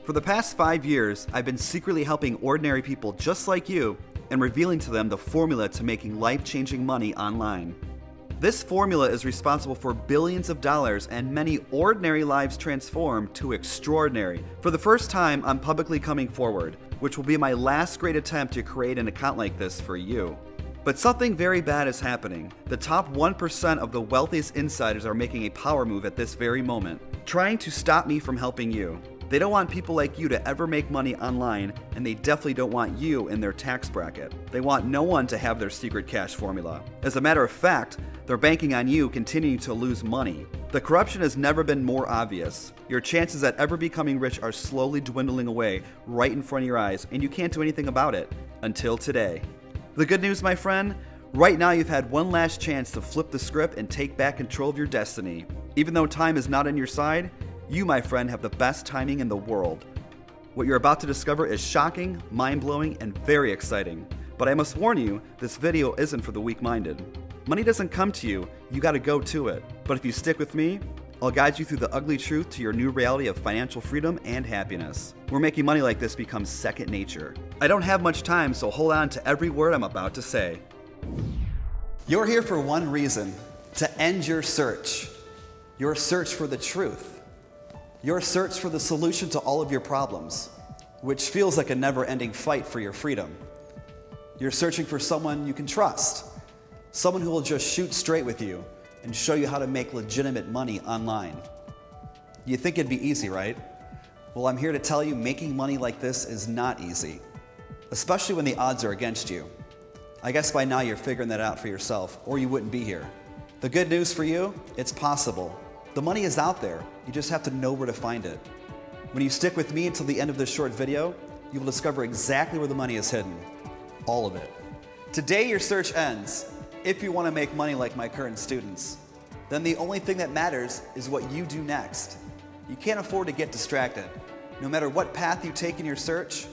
For the past 5 years, I've been secretly helping ordinary people just like you and revealing to them the formula to making life-changing money online. This formula is responsible for billions of dollars and many ordinary lives transformed to extraordinary. For the first time, I'm publicly coming forward, which will be my last great attempt to create an account like this for you. But something very bad is happening. The top 1% of the wealthiest insiders are making a power move at this very moment, trying to stop me from helping you. They don't want people like you to ever make money online, and they definitely don't want you in their tax bracket. They want no one to have their secret cash formula. As a matter of fact, they're banking on you continuing to lose money. The corruption has never been more obvious. Your chances at ever becoming rich are slowly dwindling away right in front of your eyes, and you can't do anything about it. Until today. The good news, my friend, right now you've had one last chance to flip the script and take back control of your destiny. Even though time is not on your side, you, my friend, have the best timing in the world. What you're about to discover is shocking, mind-blowing, and very exciting. But I must warn you, this video isn't for the weak-minded. Money doesn't come to you, you gotta go to it. But if you stick with me, I'll guide you through the ugly truth to your new reality of financial freedom and happiness, where making money like this becomes second nature. I don't have much time, so hold on to every word I'm about to say. You're here for one reason, to end your search. Your search for the truth. Your search for the solution to all of your problems, which feels like a never-ending fight for your freedom. You're searching for someone you can trust, someone who will just shoot straight with you and show you how to make legitimate money online. You think it'd be easy, right? Well, I'm here to tell you making money like this is not easy, especially when the odds are against you. I guess by now you're figuring that out for yourself, or you wouldn't be here. The good news for you, it's possible. The money is out there, you just have to know where to find it. When you stick with me until the end of this short video, you will discover exactly where the money is hidden. All of it. Today your search ends. If you want to make money like my current students, then the only thing that matters is what you do next. You can't afford to get distracted. No matter what path you take in your search,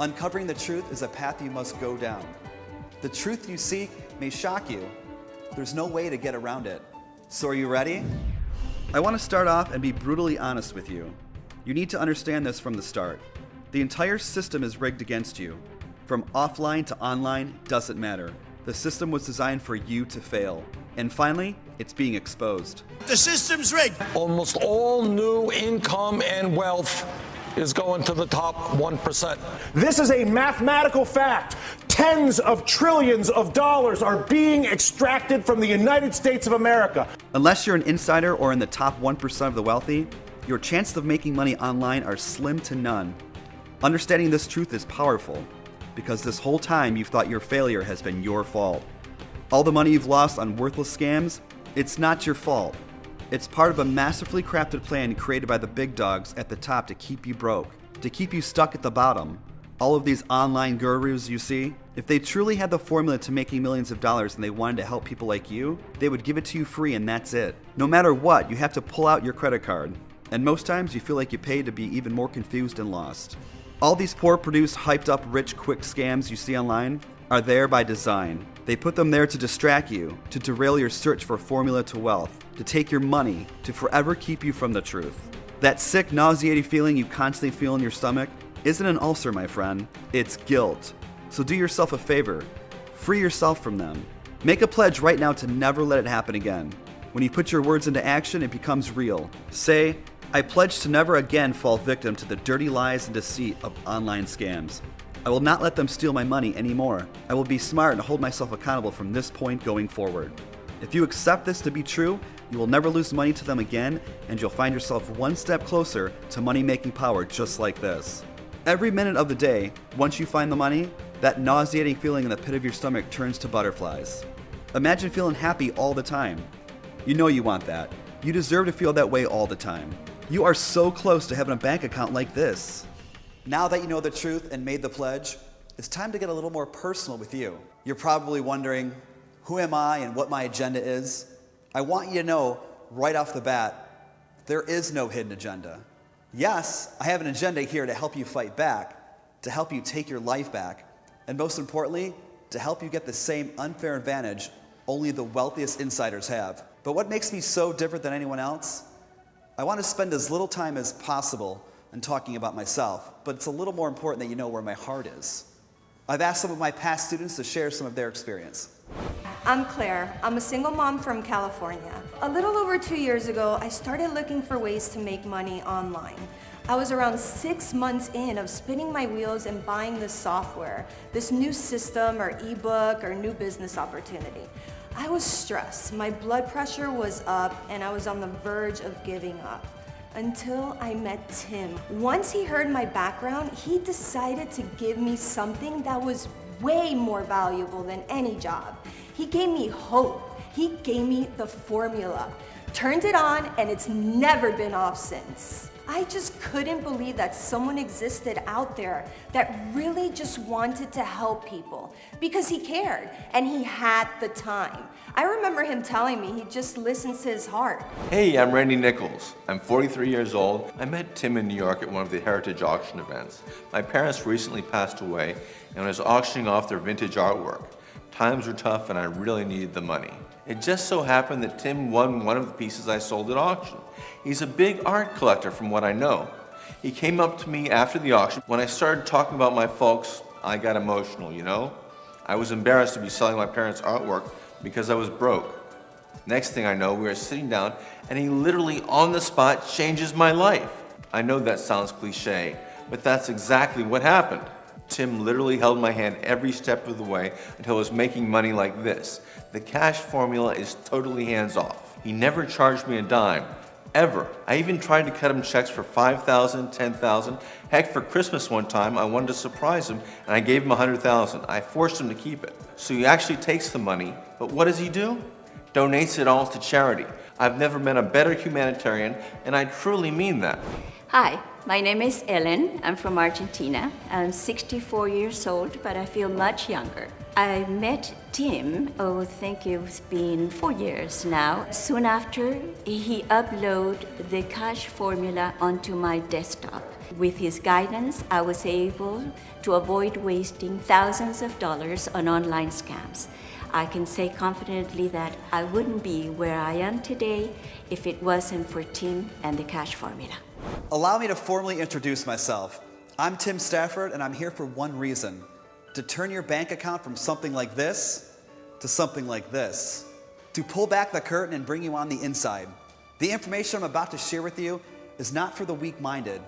uncovering the truth is a path you must go down. The truth you seek may shock you. There's no way to get around it. So are you ready? I want to start off and be brutally honest with you. You need to understand this from the start. The entire system is rigged against you. From offline to online, doesn't matter. The system was designed for you to fail. And finally, it's being exposed. The system's rigged. Almost all new income and wealth is going to the top 1%. This is a mathematical fact. Tens of trillions of dollars are being extracted from the United States of America. Unless you're an insider or in the top 1% of the wealthy, your chances of making money online are slim to none. Understanding this truth is powerful, because this whole time you've thought your failure has been your fault. All the money you've lost on worthless scams, it's not your fault. It's part of a masterfully crafted plan created by the big dogs at the top to keep you broke, to keep you stuck at the bottom. All of these online gurus you see, if they truly had the formula to making millions of dollars and they wanted to help people like you, they would give it to you free and that's it. No matter what, you have to pull out your credit card. And most times you feel like you paid to be even more confused and lost. All these poor produced, hyped up, rich, quick scams you see online are there by design. They put them there to distract you, to derail your search for formula to wealth, to take your money, to forever keep you from the truth. That sick, nauseating feeling you constantly feel in your stomach isn't an ulcer, my friend. It's guilt. So do yourself a favor. Free yourself from them. Make a pledge right now to never let it happen again. When you put your words into action, it becomes real. Say, I pledge to never again fall victim to the dirty lies and deceit of online scams. I will not let them steal my money anymore. I will be smart and hold myself accountable from this point going forward. If you accept this to be true, you will never lose money to them again, and you'll find yourself one step closer to money-making power just like this. Every minute of the day, once you find the money, that nauseating feeling in the pit of your stomach turns to butterflies. Imagine feeling happy all the time. You know you want that. You deserve to feel that way all the time. You are so close to having a bank account like this. Now that you know the truth and made the pledge, it's time to get a little more personal with you. You're probably wondering, who am I and what my agenda is? I want you to know right off the bat, there is no hidden agenda. Yes, I have an agenda here to help you fight back, to help you take your life back, and most importantly, to help you get the same unfair advantage only the wealthiest insiders have. But what makes me so different than anyone else? I want to spend as little time as possible and talking about myself, but it's a little more important that you know where my heart is. I've asked some of my past students to share some of their experience. I'm Claire. I'm a single mom from California. A little over 2 years ago, I started looking for ways to make money online. I was around 6 months in of spinning my wheels and buying this software, this new system or ebook or new business opportunity. I was stressed, my blood pressure was up, and I was on the verge of giving up. Until I met Tim. Once he heard my background, he decided to give me something that was way more valuable than any job. He gave me hope. He gave me the formula. Turned it on, and it's never been off since. I just couldn't believe that someone existed out there that really just wanted to help people because he cared and he had the time. I remember him telling me he just listens to his heart. Hey, I'm Randy Nichols. I'm 43 years old. I met Tim in New York at one of the Heritage Auction events. My parents recently passed away and I was auctioning off their vintage artwork. Times were tough and I really needed the money. It just so happened that Tim won one of the pieces I sold at auction. He's a big art collector from what I know. He came up to me after the auction. When I started talking about my folks, I got emotional, you know? I was embarrassed to be selling my parents' artwork because I was broke. Next thing I know, we were sitting down and he literally on the spot changes my life. I know that sounds cliche, but that's exactly what happened. Tim literally held my hand every step of the way until I was making money like this. The cash formula is totally hands-off. He never charged me a dime, ever. I even tried to cut him checks for $5,000, $10,000. Heck, for Christmas one time, I wanted to surprise him and I gave him $100,000. I forced him to keep it. So he actually takes the money, but what does he do? Donates it all to charity. I've never met a better humanitarian, and I truly mean that. Hi, my name is Ellen. I'm from Argentina. I'm 64 years old, but I feel much younger. I met Tim, I think it's been 4 years now. Soon after, he uploaded the cash formula onto my desktop. With his guidance, I was able to avoid wasting thousands of dollars on online scams. I can say confidently that I wouldn't be where I am today if it wasn't for Tim and the cash formula. Allow me to formally introduce myself. I'm Tim Stafford, and I'm here for one reason: to turn your bank account from something like this to something like this. To pull back the curtain and bring you on the inside. The information I'm about to share with you is not for the weak-minded.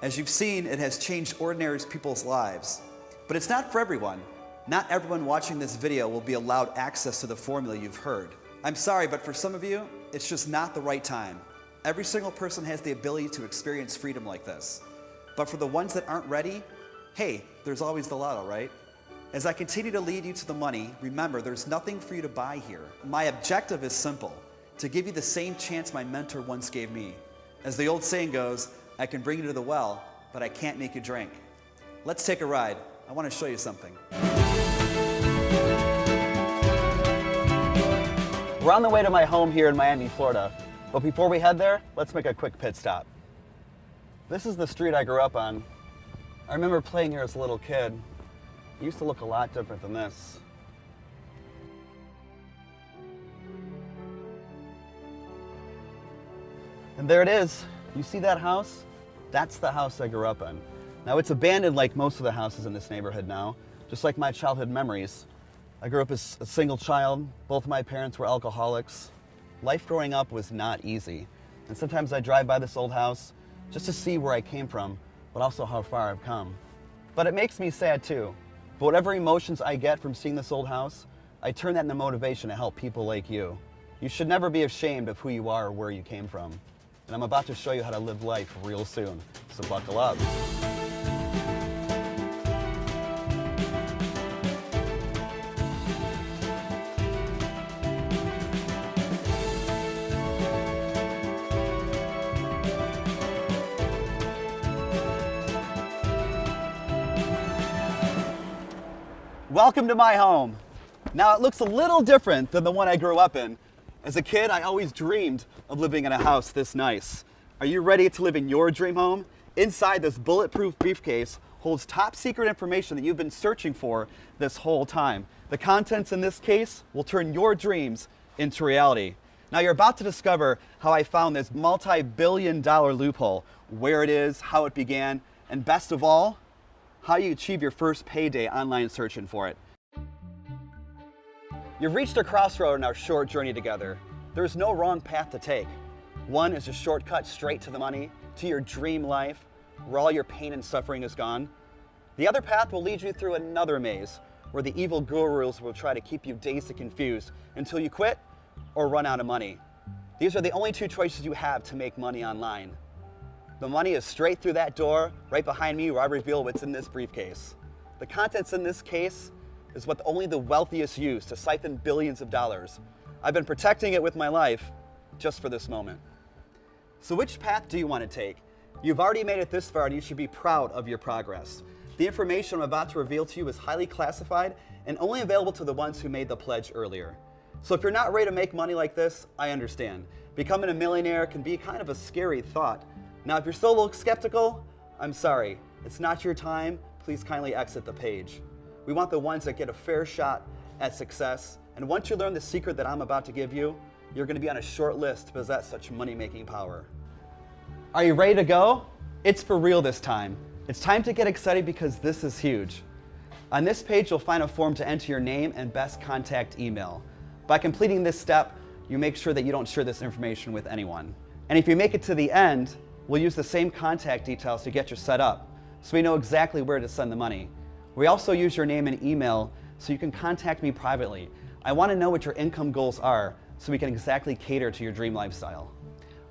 As you've seen, it has changed ordinary people's lives. But it's not for everyone. Not everyone watching this video will be allowed access to the formula you've heard. I'm sorry, but for some of you, it's just not the right time. Every single person has the ability to experience freedom like this. But for the ones that aren't ready, hey, there's always the lotto, right? As I continue to lead you to the money, remember, there's nothing for you to buy here. My objective is simple: to give you the same chance my mentor once gave me. As the old saying goes, I can bring you to the well, but I can't make you drink. Let's take a ride. I want to show you something. We're on the way to my home here in Miami, Florida. But before we head there, let's make a quick pit stop. This is the street I grew up on. I remember playing here as a little kid. It used to look a lot different than this. And there it is. You see that house? That's the house I grew up in. Now it's abandoned like most of the houses in this neighborhood now, just like my childhood memories. I grew up as a single child. Both of my parents were alcoholics. Life growing up was not easy. And sometimes I drive by this old house just to see where I came from, but also how far I've come. But it makes me sad too. But whatever emotions I get from seeing this old house, I turn that into motivation to help people like you. You should never be ashamed of who you are or where you came from. And I'm about to show you how to live life real soon. So buckle up. Welcome to my home. Now it looks a little different than the one I grew up in. As a kid, I always dreamed of living in a house this nice. Are you ready to live in your dream home? Inside this bulletproof briefcase holds top secret information that you've been searching for this whole time. The contents in this case will turn your dreams into reality. Now you're about to discover how I found this multi-billion-dollar loophole where it is, how it began, and best of all, how you achieve your first payday online searching for it. You've reached a crossroad in our short journey together. There's no wrong path to take. One is a shortcut straight to the money, to your dream life, where all your pain and suffering is gone. The other path will lead you through another maze, where the evil gurus will try to keep you dazed and confused until you quit or run out of money. These are the only two choices you have to make money online. The money is straight through that door, right behind me, where I reveal what's in this briefcase. The contents in this case is what only the wealthiest use to siphon billions of dollars. I've been protecting it with my life just for this moment. So which path do you want to take? You've already made it this far and you should be proud of your progress. The information I'm about to reveal to you is highly classified and only available to the ones who made the pledge earlier. So if you're not ready to make money like this, I understand. Becoming a millionaire can be kind of a scary thought. Now, if you're still a little skeptical, I'm sorry. It's not your time. Please kindly exit the page. We want the ones that get a fair shot at success. And once you learn the secret that I'm about to give you, you're going to be on a short list to possess such money-making power. Are you ready to go? It's for real this time. It's time to get excited because this is huge. On this page, you'll find a form to enter your name and best contact email. By completing this step, you make sure that you don't share this information with anyone. And if you make it to the end, we'll use the same contact details to get you set up, so we know exactly where to send the money. We also use your name and email so you can contact me privately. I want to know what your income goals are so we can exactly cater to your dream lifestyle.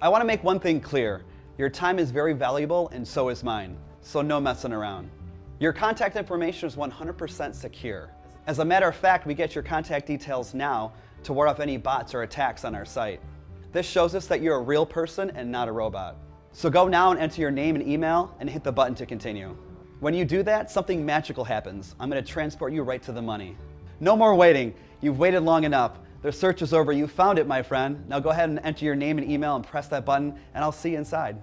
I want to make one thing clear. Your time is very valuable and so is mine, so no messing around. Your contact information is 100% secure. As a matter of fact, we get your contact details now to ward off any bots or attacks on our site. This shows us that you're a real person and not a robot. So go now and enter your name and email and hit the button to continue. When you do that, something magical happens. I'm going to transport you right to the money. No more waiting. You've waited long enough. The search is over. You found it, my friend. Now go ahead and enter your name and email and press that button, and I'll see you inside.